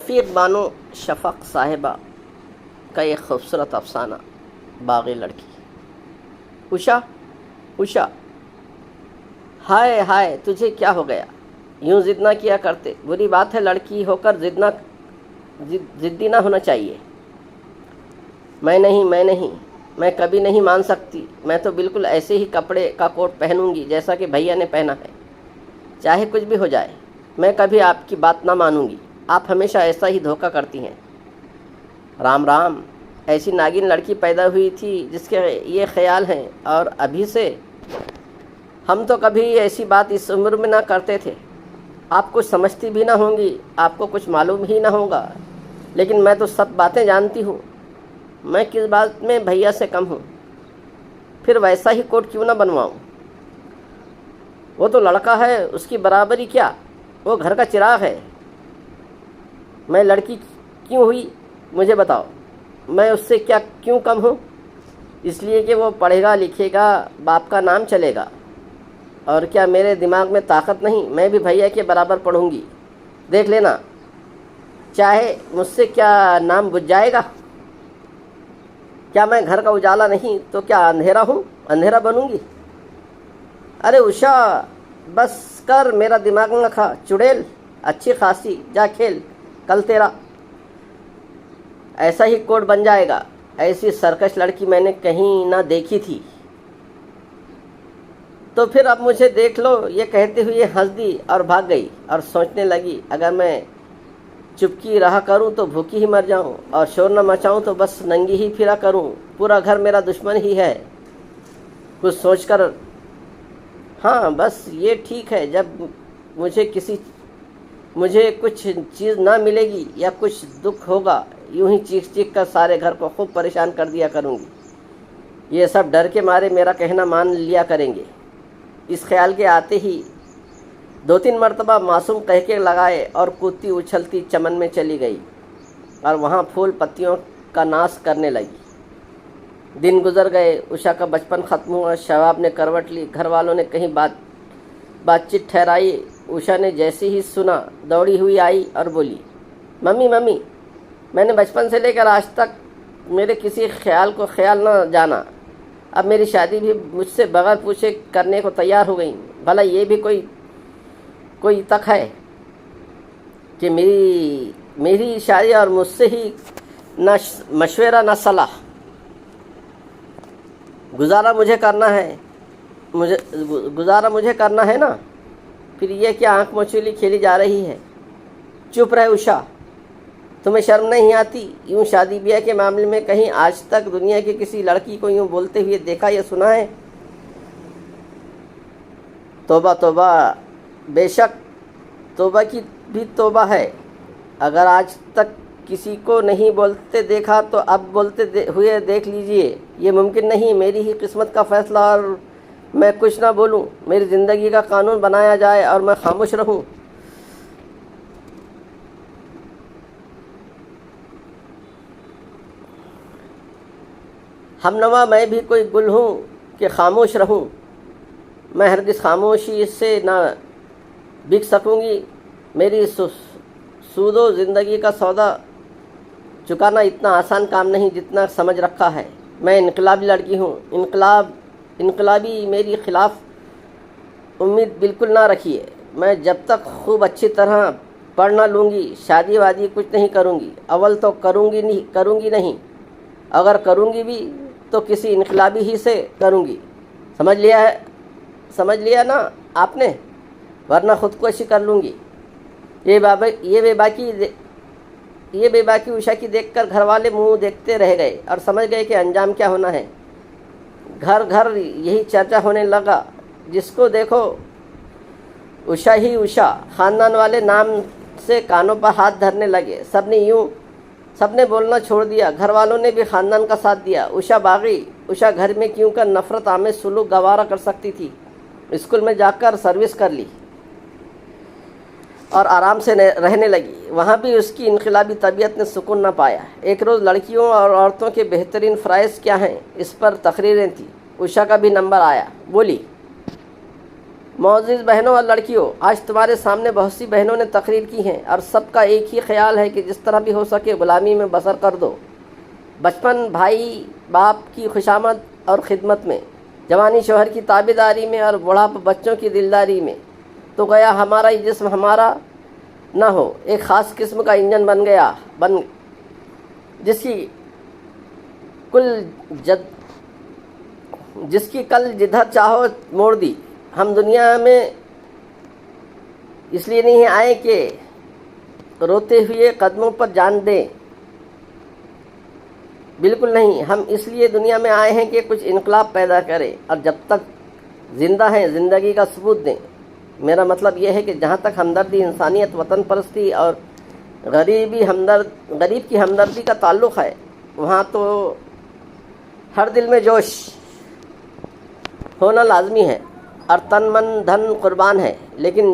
شفیق بانو شفق صاحبہ کا ایک خوبصورت افسانہ، باغی لڑکی۔ اوشا اوشا، ہائے ہائے تجھے کیا ہو گیا؟ یوں ضد نہ کیا کرتے، بری بات ہے لڑکی ہو کر ضدی نہ ہونا چاہیے۔ میں نہیں، میں کبھی نہیں مان سکتی۔ میں تو بالکل ایسے ہی کپڑے کا کوٹ پہنوں گی جیسا کہ بھیا نے پہنا ہے، چاہے کچھ بھی ہو جائے۔ میں کبھی آپ کی بات نہ مانوں گی، آپ ہمیشہ ایسا ہی دھوکہ کرتی ہیں۔ رام رام، ایسی ناگن لڑکی پیدا ہوئی تھی جس کے یہ خیال ہیں، اور ابھی سے ہم تو کبھی ایسی بات اس عمر میں نہ کرتے تھے۔ آپ کچھ سمجھتی بھی نہ ہوں گی، آپ کو کچھ معلوم ہی نہ ہوگا، لیکن میں تو سب باتیں جانتی ہوں۔ میں کس بات میں بھیا سے کم ہوں؟ پھر ویسا ہی کوٹ کیوں نہ بنواؤں؟ وہ تو لڑکا ہے، اس کی برابری کیا؟ وہ گھر کا چراغ ہے۔ میں لڑکی کیوں ہوئی مجھے بتاؤ؟ میں اس سے کیوں کم ہوں؟ اس لیے کہ وہ پڑھے گا لکھے گا، باپ کا نام چلے گا۔ اور کیا میرے دماغ میں طاقت نہیں؟ میں بھی بھیا کے برابر پڑھوں گی، دیکھ لینا، چاہے مجھ سے کیا نام بجھ جائے گا۔ کیا میں گھر کا اجالا نہیں تو کیا اندھیرا ہوں؟ اندھیرا بنوں گی؟ ارے اوشا بس کر، میرا دماغ نہ کھا، چڑیل، اچھی خاصی، جا کھیل، کل تیرا ایسا ہی کوٹ بن جائے گا۔ ایسی سرکش لڑکی میں نے کہیں نہ دیکھی تھی۔ تو پھر اب مجھے دیکھ لو، یہ کہتے ہوئے ہنس دی اور بھاگ گئی، اور سوچنے لگی اگر میں چپکی رہا کروں تو بھوکی ہی مر جاؤں، اور شور نہ مچاؤں تو بس ننگی ہی پھرا کروں، پورا گھر میرا دشمن ہی ہے۔ کچھ سوچ کر ہاں بس یہ ٹھیک ہے، جب مجھے کچھ چیز نہ ملے گی یا کچھ دکھ ہوگا، یوں ہی چیخ چیخ کر سارے گھر کو خوب پریشان کر دیا کروں گی۔ یہ سب ڈر کے مارے میرا کہنا مان لیا کریں گے۔ اس خیال کے آتے ہی 2-3 مرتبہ معصوم قہقہے لگائے اور کودتی اچھلتی چمن میں چلی گئی، اور وہاں پھول پتیوں کا ناش کرنے لگی۔ دن گزر گئے، اوشا کا بچپن ختم ہوا، شباب نے کروٹ لی، گھر والوں نے کہیں بات چیت ٹھہرائی۔ اوشا نے جیسے ہی سنا، دوڑی ہوئی آئی اور بولی، ممی میں نے بچپن سے لے کر آج تک میرے کسی خیال کو خیال نہ جانا، اب میری شادی بھی مجھ سے بغیر پوچھے کرنے کو تیار ہو گئی۔ بھلا یہ بھی کوئی تک ہے کہ میری شادی اور مجھ سے ہی نہ مشورہ نہ صلاح؟ گزارا مجھے کرنا ہے نا، پھر یہ کیا آنکھ مچولی کھیلی جا رہی ہے؟ چپ رہے اوشا، تمہیں شرم نہیں آتی؟ یوں شادی بیاہ کے معاملے میں کہیں آج تک دنیا کی کسی لڑکی کو یوں بولتے ہوئے دیکھا یا سنا ہے؟ توبہ توبہ، بے شک توبہ کی بھی توبہ ہے۔ اگر آج تک کسی کو نہیں بولتے دیکھا تو اب بولتے ہوئے دیکھ لیجئے۔ یہ ممکن نہیں، میری ہی قسمت کا فیصلہ اور میں کچھ نہ بولوں، میری زندگی کا قانون بنایا جائے اور میں خاموش رہوں۔ ہم نوا میں بھی کوئی گل ہوں کہ خاموش رہوں، میں ہرگز خاموشی سے نہ بک سکوں گی۔ میری سود و زندگی کا سودا چکانا اتنا آسان کام نہیں جتنا سمجھ رکھا ہے۔ میں انقلابی لڑکی ہوں، انقلابی میری خلاف امید بالکل نہ رکھیے۔ میں جب تک خوب اچھی طرح پڑھ نہ لوں گی، شادی وادی کچھ نہیں کروں گی۔ اول تو کروں گی نہیں، اگر کروں گی بھی تو کسی انقلابی ہی سے کروں گی۔ سمجھ لیا نا آپ نے؟ ورنہ خودکشی کر لوں گی۔ یہ بے باکی اوشا کی دیکھ کر گھر والے منہ دیکھتے رہ گئے اور سمجھ گئے کہ انجام کیا ہونا ہے۔ گھر یہی چرچا ہونے لگا، جس کو دیکھو اوشا ہی اوشا۔ خاندان والے نام سے کانوں پر ہاتھ دھرنے لگے۔ سب نے بولنا چھوڑ دیا، گھر والوں نے بھی خاندان کا ساتھ دیا۔ اوشا باغی، اوشا گھر میں کیوں کر نفرت آمیز سلوک گوارا کر سکتی تھی۔ اسکول میں جا کر سروس کر لی اور آرام سے رہنے لگی۔ وہاں بھی اس کی انقلابی طبیعت نے سکون نہ پایا۔ ایک روز لڑکیوں اور عورتوں کے بہترین فرائض کیا ہیں اس پر تقریریں تھیں۔ اوشا کا بھی نمبر آیا۔ بولی، معزز بہنوں اور لڑکیوں، آج تمہارے سامنے بہت سی بہنوں نے تقریر کی ہیں اور سب کا ایک ہی خیال ہے کہ جس طرح بھی ہو سکے غلامی میں بسر کر دو۔ بچپن بھائی باپ کی خوشامد اور خدمت میں، جوانی شوہر کی تابعداری میں اور بڑھاپا بچوں کی دلداری میں، تو گیا ہمارا یہ جسم ہمارا نہ ہو، ایک خاص قسم کا انجن بن جس کی کل جدھر چاہو موڑ دی۔ ہم دنیا میں اس لیے نہیں آئے کہ روتے ہوئے قدموں پر جان دیں، بالکل نہیں، ہم اس لیے دنیا میں آئے ہیں کہ کچھ انقلاب پیدا کریں اور جب تک زندہ ہیں زندگی کا ثبوت دیں۔ میرا مطلب یہ ہے کہ جہاں تک ہمدردی، انسانیت، وطن پرستی اور غریب کی ہمدردی کا تعلق ہے، وہاں تو ہر دل میں جوش ہونا لازمی ہے اور تن من دھن قربان ہے، لیکن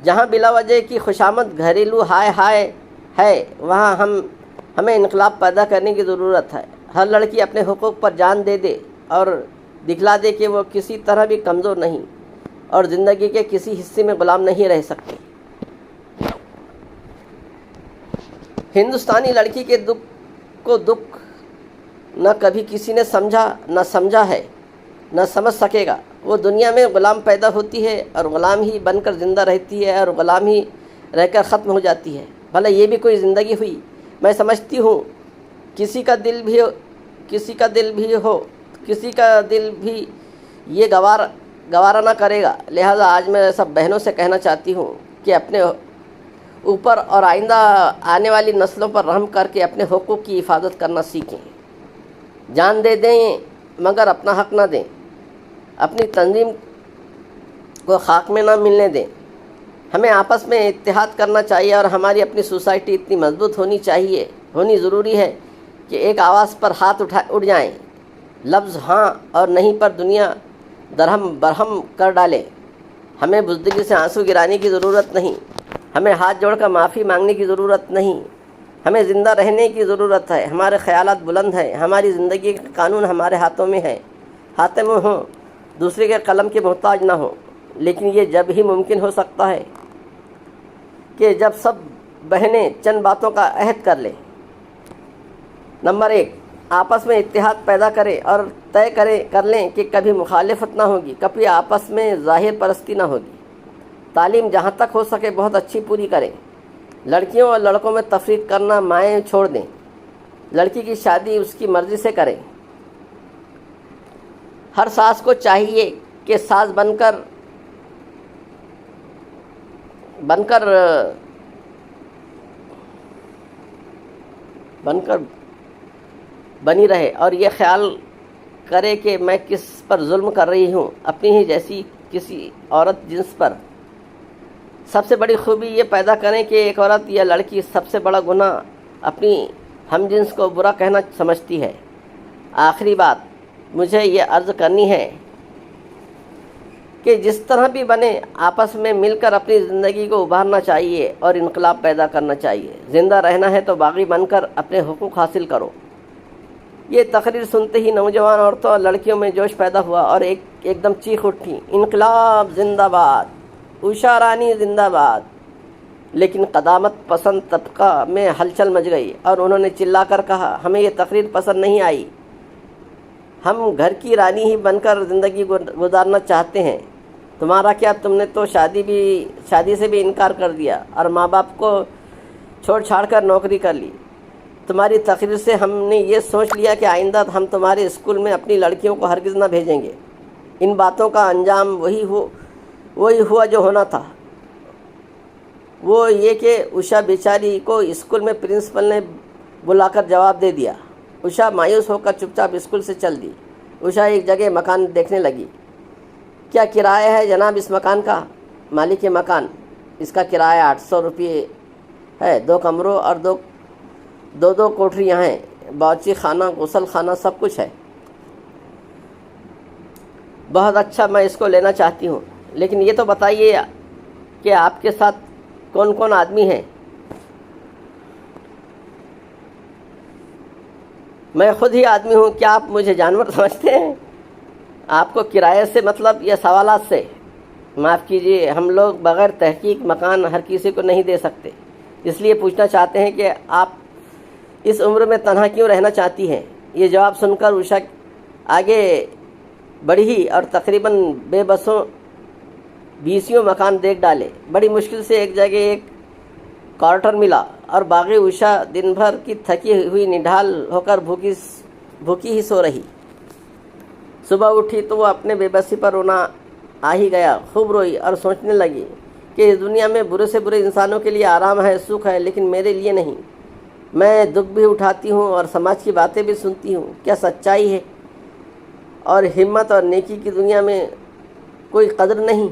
جہاں بلا وجہ کی خوشامد، گھریلو ہائے ہے، وہاں ہمیں انقلاب پیدا کرنے کی ضرورت ہے۔ ہر لڑکی اپنے حقوق پر جان دے اور دکھلا دے کہ وہ کسی طرح بھی کمزور نہیں اور زندگی کے کسی حصے میں غلام نہیں رہ سکتی۔ ہندوستانی لڑکی کے دکھ کو دکھ نہ کبھی کسی نے سمجھا ہے، نہ سمجھ سکے گا۔ وہ دنیا میں غلام پیدا ہوتی ہے اور غلام ہی بن کر زندہ رہتی ہے اور غلام ہی رہ کر ختم ہو جاتی ہے۔ بھلا یہ بھی کوئی زندگی ہوئی؟ میں سمجھتی ہوں کسی کا دل بھی یہ گوارا نہ کرے گا۔ لہٰذا آج میں سب بہنوں سے کہنا چاہتی ہوں کہ اپنے اوپر اور آئندہ آنے والی نسلوں پر رحم کر کے اپنے حقوق کی حفاظت کرنا سیکھیں۔ جان دے دیں مگر اپنا حق نہ دیں، اپنی تنظیم کو خاک میں نہ ملنے دیں۔ ہمیں آپس میں اتحاد کرنا چاہیے اور ہماری اپنی سوسائٹی اتنی مضبوط ہونی ضروری ہے کہ ایک آواز پر ہاتھ اٹھ جائیں، لفظ ہاں اور نہیں پر دنیا درہم برہم کر ڈالے۔ ہمیں بزدلی سے آنسو گرانے کی ضرورت نہیں، ہمیں ہاتھ جوڑ کر معافی مانگنے کی ضرورت نہیں، ہمیں زندہ رہنے کی ضرورت ہے۔ ہمارے خیالات بلند ہیں، ہماری زندگی کا قانون ہمارے ہاتھوں میں ہوں، دوسرے کے قلم کے محتاج نہ ہوں۔ لیکن یہ جب ہی ممکن ہو سکتا ہے کہ جب سب بہنیں چند باتوں کا عہد کر لیں۔ نمبر 1، آپس میں اتحاد پیدا کریں اور طے کر لیں کہ کبھی مخالفت نہ ہوگی، کبھی آپس میں ظاہر پرستی نہ ہوگی۔ تعلیم جہاں تک ہو سکے بہت اچھی پوری کریں۔ لڑکیوں اور لڑکوں میں تفریق کرنا مائیں چھوڑ دیں۔ لڑکی کی شادی اس کی مرضی سے کریں۔ ہر ساس کو چاہیے کہ ساس بنی رہے اور یہ خیال کرے کہ میں کس پر ظلم کر رہی ہوں، اپنی ہی جیسی کسی عورت جنس پر۔ سب سے بڑی خوبی یہ پیدا کریں کہ ایک عورت یا لڑکی سب سے بڑا گناہ اپنی ہم جنس کو برا کہنا سمجھتی ہے۔ آخری بات مجھے یہ عرض کرنی ہے کہ جس طرح بھی بنے آپس میں مل کر اپنی زندگی کو ابھارنا چاہیے اور انقلاب پیدا کرنا چاہیے۔ زندہ رہنا ہے تو باغی بن کر اپنے حقوق حاصل کرو۔ یہ تقریر سنتے ہی نوجوان عورتوں اور لڑکیوں میں جوش پیدا ہوا اور ایک دم چیخ اٹھی، انقلاب زندہ باد، اوشا رانی زندہ باد۔ لیکن قدامت پسند طبقہ میں ہلچل مچ گئی اور انہوں نے چلا کر کہا، ہمیں یہ تقریر پسند نہیں آئی، ہم گھر کی رانی ہی بن کر زندگی گزارنا چاہتے ہیں۔ تمہارا کیا، تم نے تو شادی سے بھی انکار کر دیا اور ماں باپ کو چھوڑ چھاڑ کر نوکری کر لی۔ تمہاری تقریر سے ہم نے یہ سوچ لیا کہ آئندہ ہم تمہارے اسکول میں اپنی لڑکیوں کو ہرگز نہ بھیجیں گے۔ ان باتوں کا انجام وہی ہوا جو ہونا تھا، وہ یہ کہ اوشا بیچاری کو اسکول میں پرنسپل نے بلا کر جواب دے دیا۔ اوشا مایوس ہو کر چپ چاپ اسکول سے چل دی۔ اوشا ایک جگہ مکان دیکھنے لگی۔ کیا کرایہ ہے جناب اس مکان کا؟ مالک مکان، اس کا کرایہ 800 روپے ہے، 2 کمروں اور دو کوٹریاں ہیں، باورچی خانہ، غسل خانہ، سب کچھ ہے۔ بہت اچھا، میں اس کو لینا چاہتی ہوں، لیکن یہ تو بتائیے کہ آپ کے ساتھ کون کون آدمی ہیں؟ میں خود ہی آدمی ہوں، کیا آپ مجھے جانور سمجھتے ہیں؟ آپ کو کرایہ سے مطلب یا سوالات سے؟ معاف کیجیے، ہم لوگ بغیر تحقیق مکان ہر کسی کو نہیں دے سکتے، اس لیے پوچھنا چاہتے ہیں کہ آپ اس عمر میں تنہا کیوں رہنا چاہتی ہیں؟ یہ جواب سن کر عشا آگے بڑھی اور تقریباً بے بسوں 20 مکان دیکھ ڈالے۔ بڑی مشکل سے ایک جگہ ایک کوارٹر ملا اور باغی عشا دن بھر کی تھکی ہوئی نڈھال ہو کر بھوکی ہی سو رہی۔ صبح اٹھی تو وہ اپنے بے بسی پر رونا آ ہی گیا، خوب روئی اور سوچنے لگی کہ اس دنیا میں برے سے برے انسانوں کے لیے آرام ہے، سکھ ہے، لیکن میرے لیے نہیں۔ میں دکھ بھی اٹھاتی ہوں اور سماج کی باتیں بھی سنتی ہوں، کیا سچائی ہے اور ہمت اور نیکی کی دنیا میں کوئی قدر نہیں؟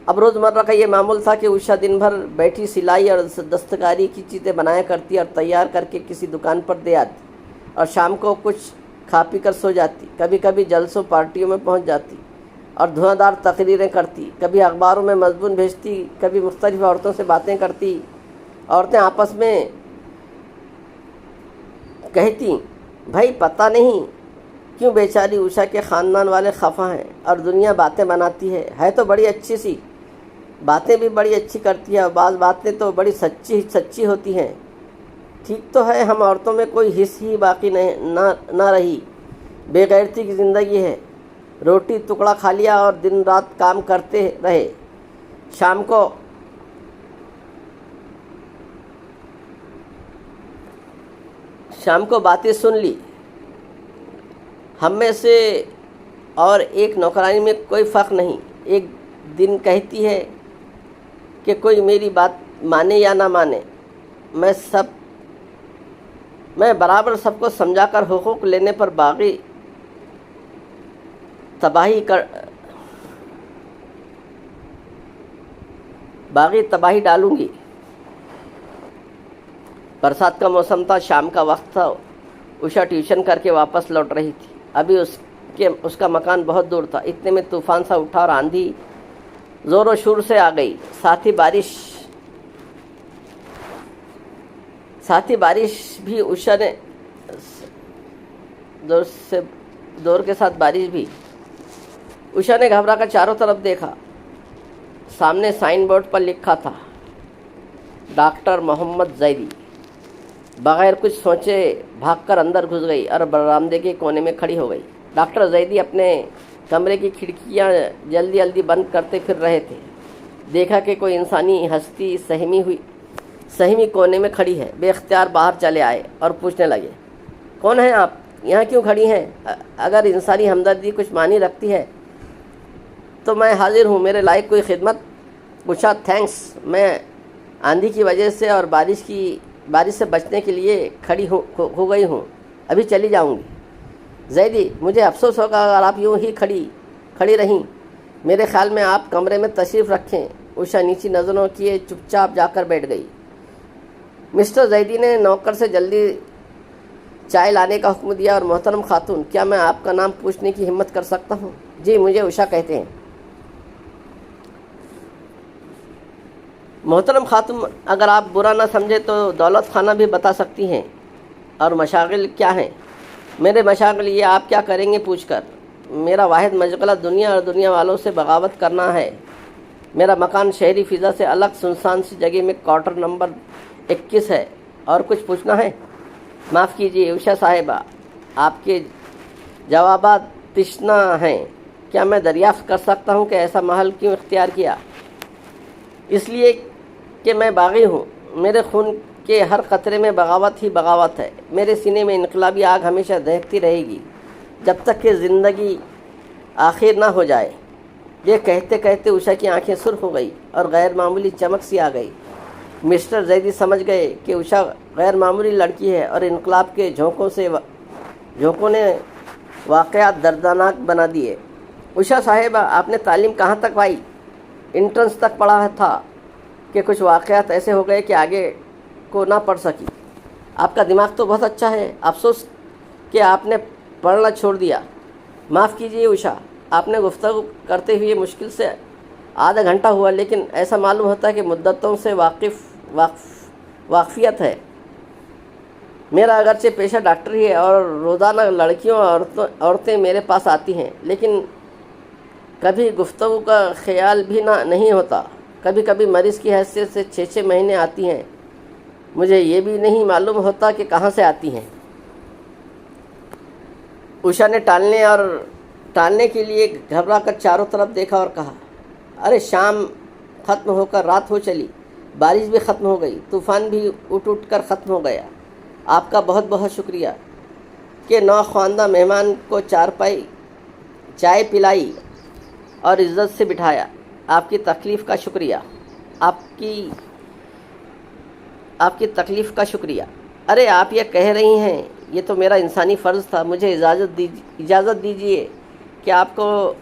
اب روزمرہ کا یہ معمول تھا کہ عشا دن بھر بیٹھی سلائی اور دستکاری کی چیزیں بنایا کرتی اور تیار کر کے کسی دکان پر دے آتی اور شام کو کچھ کھا پی کر سو جاتی۔ کبھی کبھی جلسوں پارٹیوں میں پہنچ جاتی اور دھواں دار تقریریں کرتی، کبھی اخباروں میں مضمون بھیجتی، کبھی مختلف عورتوں سے باتیں کرتی۔ عورتیں آپس میں کہتی، بھائی پتہ نہیں کیوں بیچاری عشا کے خاندان والے خفا ہیں اور دنیا باتیں بناتی ہے تو بڑی اچھی سی، باتیں بھی بڑی اچھی کرتی ہے اور بعض باتیں تو بڑی سچی ہوتی ہیں۔ ٹھیک تو ہے، ہم عورتوں میں کوئی حس ہی باقی نہ رہی، بے غیرتی کی زندگی ہے، روٹی ٹکڑا کھا لیا اور دن رات کام کرتے رہے، شام کو باتیں سن لی۔ ہم میں سے اور ایک نوکرانی میں کوئی فرق نہیں، ایک دن کہتی ہے کہ کوئی میری بات مانے یا نہ مانے، میں برابر سب کو سمجھا کر حقوق لینے پر باغی تباہی ڈالوں گی۔ برسات کا موسم تھا، شام کا وقت تھا، عشا ٹیوشن کر کے واپس لوٹ رہی تھی۔ ابھی اس کا مکان بہت دور تھا، اتنے میں طوفان سا اٹھا اور آندھی زور و شور سے آ گئی، ساتھ ہی بارش بھی عشا نے دور کے ساتھ بارش بھی۔ عشا نے گھبرا کر چاروں طرف دیکھا، سامنے سائن بورڈ پر لکھا تھا ڈاکٹر محمد زیدی۔ بغیر کچھ سوچے بھاگ کر اندر گھس گئی اور برآمدے کے کونے میں کھڑی ہو گئی۔ ڈاکٹر زیدی اپنے کمرے کی کھڑکیاں جلدی بند کرتے پھر رہے تھے۔ دیکھا کہ کوئی انسانی ہستی سہمی کونے میں کھڑی ہے۔ بے اختیار باہر چلے آئے اور پوچھنے لگے، کون ہیں آپ؟ یہاں کیوں کھڑی ہیں؟ اگر انسانی ہمدردی کچھ معنی رکھتی ہے تو میں حاضر ہوں، میرے لائق کوئی خدمت۔ پوچھا، تھینکس، میں آندھی کی وجہ سے اور بارش سے بچنے کے لیے کھڑی ہو گئی ہوں، ابھی چلی جاؤں گی۔ زیدی، مجھے افسوس ہوگا اگر آپ یوں ہی کھڑی رہیں، میرے خیال میں آپ کمرے میں تشریف رکھیں۔ عشا نیچی نظروں کیے چپ چاپ جا کر بیٹھ گئی۔ مسٹر زیدی نے نوکر سے جلدی چائے لانے کا حکم دیا اور محترم خاتون، کیا میں آپ کا نام پوچھنے کی ہمت کر سکتا ہوں؟ جی، مجھے عشا کہتے ہیں۔ محترم خاتون، اگر آپ برا نہ سمجھے تو دولت خانہ بھی بتا سکتی ہیں۔ اور مشاغل کیا ہیں؟ میرے مشاغل یہ آپ کیا کریں گے پوچھ کر۔ میرا واحد مشغلہ دنیا اور دنیا والوں سے بغاوت کرنا ہے۔ میرا مکان شہری فضا سے الگ سنسان سی جگہ میں کوارٹر نمبر 21 ہے۔ اور کچھ پوچھنا ہے؟ معاف کیجیے عشا صاحبہ، آپ کے جوابات تشنہ ہیں۔ کیا میں دریافت کر سکتا ہوں کہ ایسا محل کیوں اختیار کیا؟ اس لیے کہ میں باغی ہوں، میرے خون کے ہر قطرے میں بغاوت ہی بغاوت ہے۔ میرے سینے میں انقلابی آگ ہمیشہ دہکتی رہے گی جب تک کہ زندگی آخر نہ ہو جائے۔ یہ کہتے کہتے عشا کی آنکھیں سرخ ہو گئی اور غیر معمولی چمک سی آ گئی۔ مسٹر زیدی سمجھ گئے کہ عشا غیر معمولی لڑکی ہے اور انقلاب کے جھونکوں نے واقعات دردناک بنا دیے۔ عشا صاحبہ، آپ نے تعلیم کہاں تک پائی؟ انٹرنس تک پڑھا تھا کہ کچھ واقعات ایسے ہو گئے کہ آگے کو نہ پڑھ سکی۔ آپ کا دماغ تو بہت اچھا ہے، افسوس کہ آپ نے پڑھنا چھوڑ دیا۔ معاف کیجیے عشا، آپ نے گفتگو کرتے ہوئے مشکل سے آدھا گھنٹہ ہوا، لیکن ایسا معلوم ہوتا ہے کہ مدتوں سے واقفیت ہے۔ میرا اگرچہ پیشہ ڈاکٹری ہے اور روزانہ لڑکیوں اور عورتیں میرے پاس آتی ہیں، لیکن کبھی گفتگو کا خیال بھی نہیں ہوتا. کبھی کبھی مریض کی حیثیت سے 6 مہینے آتی ہیں. مجھے یہ بھی نہیں معلوم ہوتا کہ کہاں سے آتی ہیں. اوشا نے ٹالنے کے لیے گھبرا کر چاروں طرف دیکھا اور کہا، ارے شام ختم ہو کر رات ہو چلی، بارش بھی ختم ہو گئی، طوفان بھی اٹھ کر ختم ہو گیا. آپ کا بہت بہت شکریہ کہ نوخواندہ مہمان کو چائے پلائی اور عزت سے بٹھایا. آپ کی تکلیف کا شکریہ. آپ کی تکلیف کا شکریہ. ارے آپ یہ کہہ رہی ہیں، یہ تو میرا انسانی فرض تھا. مجھے اجازت دیجیے کہ آپ کو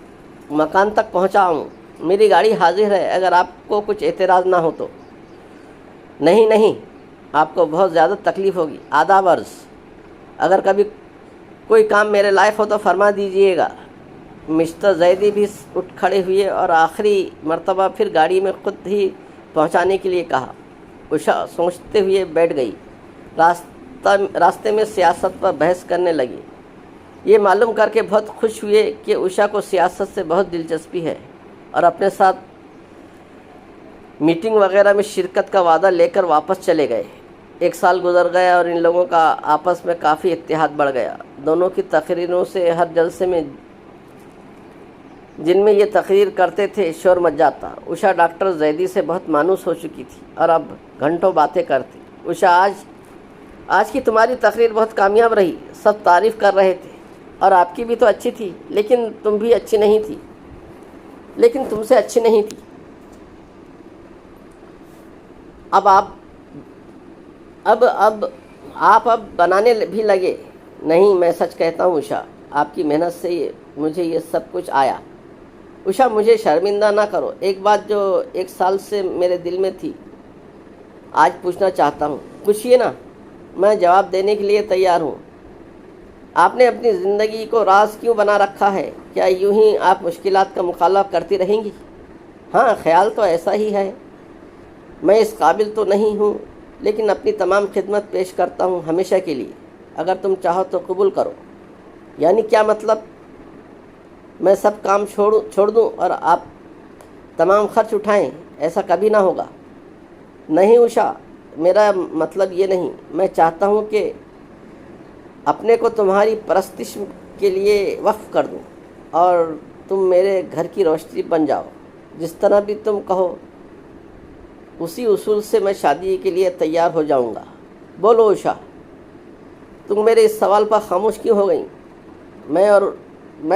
مکان تک پہنچاؤں. میری گاڑی حاضر ہے اگر آپ کو کچھ اعتراض نہ ہو تو. نہیں، آپ کو بہت زیادہ تکلیف ہوگی. آداب عرض. اگر کبھی کوئی کام میرے لائق ہو تو فرما دیجیے گا. مسٹر زیدی بھی اٹھ کھڑے ہوئے اور آخری مرتبہ پھر گاڑی میں خود ہی پہنچانے کے لیے کہا. اوشا سوچتے ہوئے بیٹھ گئی. راستے میں سیاست پر بحث کرنے لگی. یہ معلوم کر کے بہت خوش ہوئے کہ اوشا کو سیاست سے بہت دلچسپی ہے اور اپنے ساتھ میٹنگ وغیرہ میں شرکت کا وعدہ لے کر واپس چلے گئے. 1 سال گزر گیا اور ان لوگوں کا آپس میں کافی اتحاد بڑھ گیا. دونوں کی تقریروں سے ہر جلسے میں جن میں یہ تقریر کرتے تھے شور مچ جاتا. اوشا ڈاکٹر زیدی سے بہت مانوس ہو چکی تھی اور اب گھنٹوں باتیں کرتی. اوشا، آج کی تمہاری تقریر بہت کامیاب رہی. سب تعریف کر رہے تھے اور آپ کی بھی تو اچھی تھی، لیکن تم سے اچھی نہیں تھی. آپ بنانے بھی لگے. نہیں، میں سچ کہتا ہوں اوشا، آپ کی محنت سے مجھے یہ سب کچھ آیا. اوشا، مجھے شرمندہ نہ کرو. ایک بات جو 1 سال سے میرے دل میں تھی آج پوچھنا چاہتا ہوں. پوچھئے نا، میں جواب دینے کے لیے تیار ہوں. آپ نے اپنی زندگی کو راز کیوں بنا رکھا ہے؟ کیا یوں ہی آپ مشکلات کا مقابلہ کرتی رہیں گی؟ ہاں، خیال تو ایسا ہی ہے. میں اس قابل تو نہیں ہوں، لیکن اپنی تمام خدمت پیش کرتا ہوں ہمیشہ کے لیے. اگر تم چاہو تو قبول کرو. یعنی کیا مطلب؟ میں سب کام چھوڑ دوں اور آپ تمام خرچ اٹھائیں؟ ایسا کبھی نہ ہوگا. نہیں اوشا، میرا مطلب یہ نہیں. میں چاہتا ہوں کہ اپنے کو تمہاری پرستش کے لیے وقف کر دوں اور تم میرے گھر کی روشنی بن جاؤ. جس طرح بھی تم کہو اسی اصول سے میں شادی کے لیے تیار ہو جاؤں گا. بولو اوشا، تم میرے اس سوال پر خاموش کیوں ہو گئیں؟ میں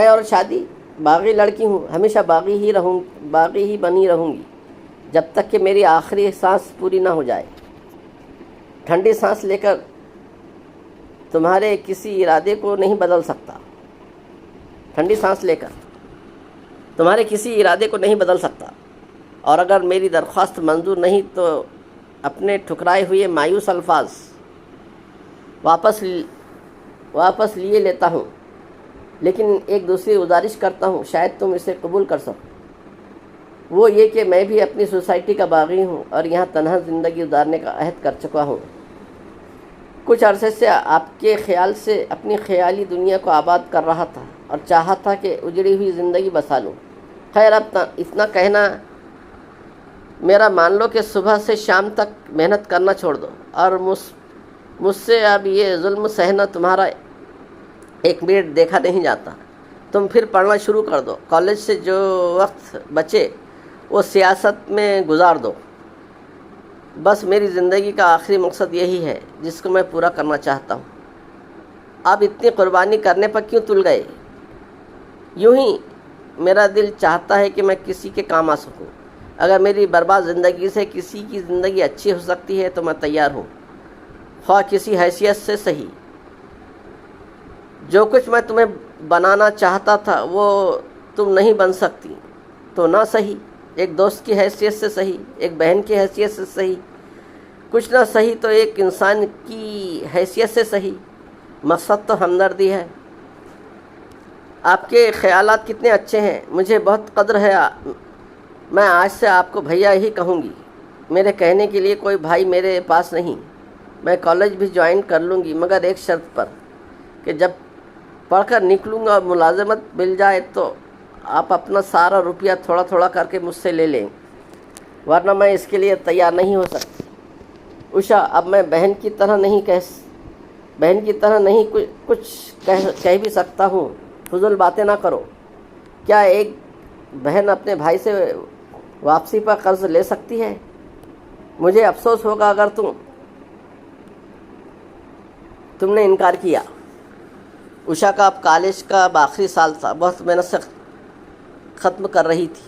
اور شادی؟ باغی لڑکی ہوں، ہمیشہ باغی ہی بنی رہوں گی جب تک کہ میری آخری سانس پوری نہ ہو جائے. ٹھنڈی سانس لے کر تمہارے کسی ارادے کو نہیں بدل سکتا. اور اگر میری درخواست منظور نہیں تو اپنے ٹھکرائے ہوئے مایوس الفاظ واپس لیتا ہوں. لیکن ایک دوسری گزارش کرتا ہوں، شاید تم اسے قبول کر سکو. وہ یہ کہ میں بھی اپنی سوسائٹی کا باغی ہوں اور یہاں تنہا زندگی گزارنے کا عہد کر چکا ہوں. کچھ عرصے سے آپ کے خیال سے اپنی خیالی دنیا کو آباد کر رہا تھا اور چاہا تھا کہ اجڑی ہوئی زندگی بسا لوں. خیر، اب اتنا کہنا میرا مان لو کہ صبح سے شام تک محنت کرنا چھوڑ دو اور مجھ سے اب یہ ظلم سہنا تمہارا 1 منٹ دیکھا نہیں جاتا. تم پھر پڑھنا شروع کر دو. کالج سے جو وقت بچے وہ سیاست میں گزار دو. بس میری زندگی کا آخری مقصد یہی ہے جس کو میں پورا کرنا چاہتا ہوں. آپ اتنی قربانی کرنے پر کیوں تل گئے؟ یوں ہی میرا دل چاہتا ہے کہ میں کسی کے کام آ سکوں. اگر میری برباد زندگی سے کسی کی زندگی اچھی ہو سکتی ہے تو میں تیار ہوں، خواہ کسی حیثیت سے صحیح. جو کچھ میں تمہیں بنانا چاہتا تھا وہ تم نہیں بن سکتی تو نہ صحیح. ایک دوست کی حیثیت سے صحیح، ایک بہن کی حیثیت سے صحیح، کچھ نہ صحیح تو ایک انسان کی حیثیت سے صحیح. مقصد تو ہمدردی ہے. آپ کے خیالات کتنے اچھے ہیں، مجھے بہت قدر ہے. میں آج سے آپ کو بھیا ہی کہوں گی. میرے کہنے کے لیے کوئی بھائی میرے پاس نہیں. میں کالج بھی جوائن کر لوں گی، مگر ایک شرط پر کہ جب پڑھ کر نکلوں گا اور ملازمت مل جائے تو آپ اپنا سارا روپیہ تھوڑا تھوڑا کر کے مجھ سے لے لیں، ورنہ میں اس کے لیے تیار نہیں ہو سکتی۔ اوشا، اب میں بہن کی طرح نہیں کچھ کہہ بھی سکتا ہوں۔ فضول باتیں نہ کرو۔ کیا ایک بہن اپنے بھائی سے واپسی پر قرض لے سکتی ہے؟ مجھے افسوس ہوگا اگر تم نے انکار کیا۔ اوشا کا اب کالج کا آخری سال تھا، بہت محنت سے ختم کر رہی تھی۔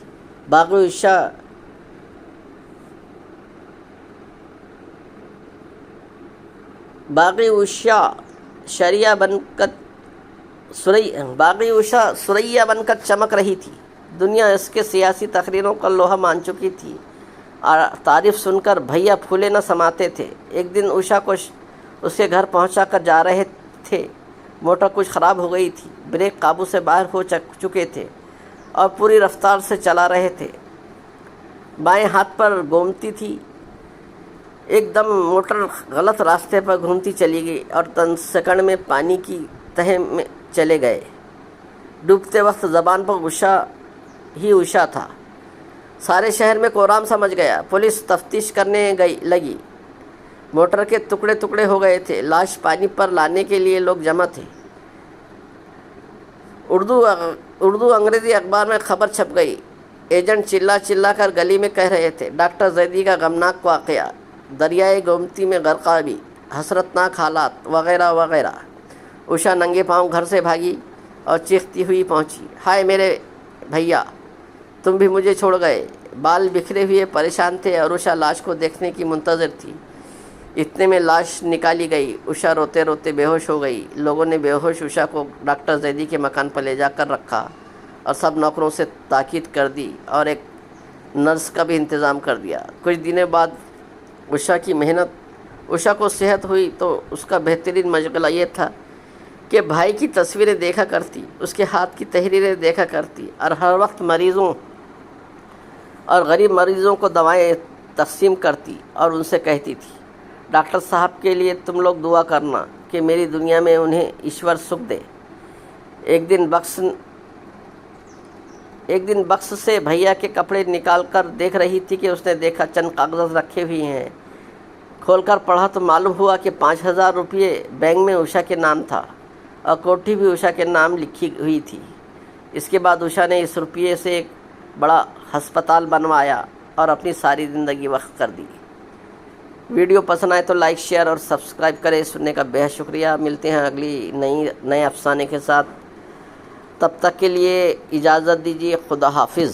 باغی اوشا سریا بن کر چمک رہی تھی۔ دنیا اس کے سیاسی تقریروں کا لوہا مان چکی تھی اور تعریف سن کر بھیا پھولے نہ سماتے تھے۔ ایک دن اوشا کو اس کے گھر پہنچا کر جا رہے تھے۔ موٹر کچھ خراب ہو گئی تھی، بریک قابو سے باہر ہو چکے تھے اور پوری رفتار سے چلا رہے تھے۔ بائیں ہاتھ پر گومتی تھی۔ ایک دم موٹر غلط راستے پر گھومتی چلی گئی اور 10 سیکنڈ میں پانی کی تہہ میں چلے گئے۔ ڈوبتے وقت زبان پر اوشا تھا۔ سارے شہر میں کوہرام سمجھ گیا۔ پولیس تفتیش کرنے لگی۔ موٹر کے ٹکڑے ٹکڑے ہو گئے تھے۔ لاش پانی پر لانے کے لیے لوگ جمع تھے۔ اردو انگریزی اخبار میں خبر چھپ گئی۔ ایجنٹ چلا کر گلی میں کہہ رہے تھے، ڈاکٹر زیدی کا غمناک واقعہ، دریائے گومتی میں غرقابی، حسرتناک حالات، وغیرہ وغیرہ۔ اوشا ننگے پاؤں گھر سے بھاگی اور چیختی ہوئی پہنچی، ہائے میرے بھیا، تم بھی مجھے چھوڑ گئے۔ بال بکھرے ہوئے پریشان تھے اور اوشا لاش کو دیکھنے کی منتظر تھی۔ اتنے میں لاش نکالی گئی۔ اوشا روتے روتے بے ہوش ہو گئی۔ لوگوں نے بے ہوش اوشا کو ڈاکٹر زیدی کے مکان پر لے جا کر رکھا اور سب نوکروں سے تاکید کر دی اور ایک نرس کا بھی انتظام کر دیا۔ کچھ دنوں بعد اوشا کو صحت ہوئی تو اس کا بہترین مشغلہ یہ تھا کہ بھائی کی تصویریں دیکھا کرتی، اس کے ہاتھ کی تحریریں دیکھا کرتی اور ہر وقت مریضوں اور غریب مریضوں کو دوائیں تقسیم کرتی اور ان سے کہتی تھی، ڈاکٹر صاحب کے لیے تم لوگ دعا کرنا کہ میری دنیا میں انہیں ایشور سکھ دے۔ ایک دن بکس سے بھیا کے کپڑے نکال کر دیکھ رہی تھی کہ اس نے دیکھا چند کاغذات رکھے ہوئے ہیں۔ کھول کر پڑھا تو معلوم ہوا کہ 5000 روپے بینک میں اوشا کے نام تھا اور کوٹھی بھی اوشا کے نام لکھی ہوئی تھی۔ اس کے بعد اوشا نے اس روپیے سے ایک بڑا ہسپتال بنوایا اور اپنی ساری زندگی وقف کر دی۔ ویڈیو پسند آئے تو لائک، شیئر اور سبسکرائب کریں۔ سننے کا بہت شکریہ۔ ملتے ہیں اگلی نئے افسانے کے ساتھ۔ تب تک کے لیے اجازت دیجیے۔ خدا حافظ۔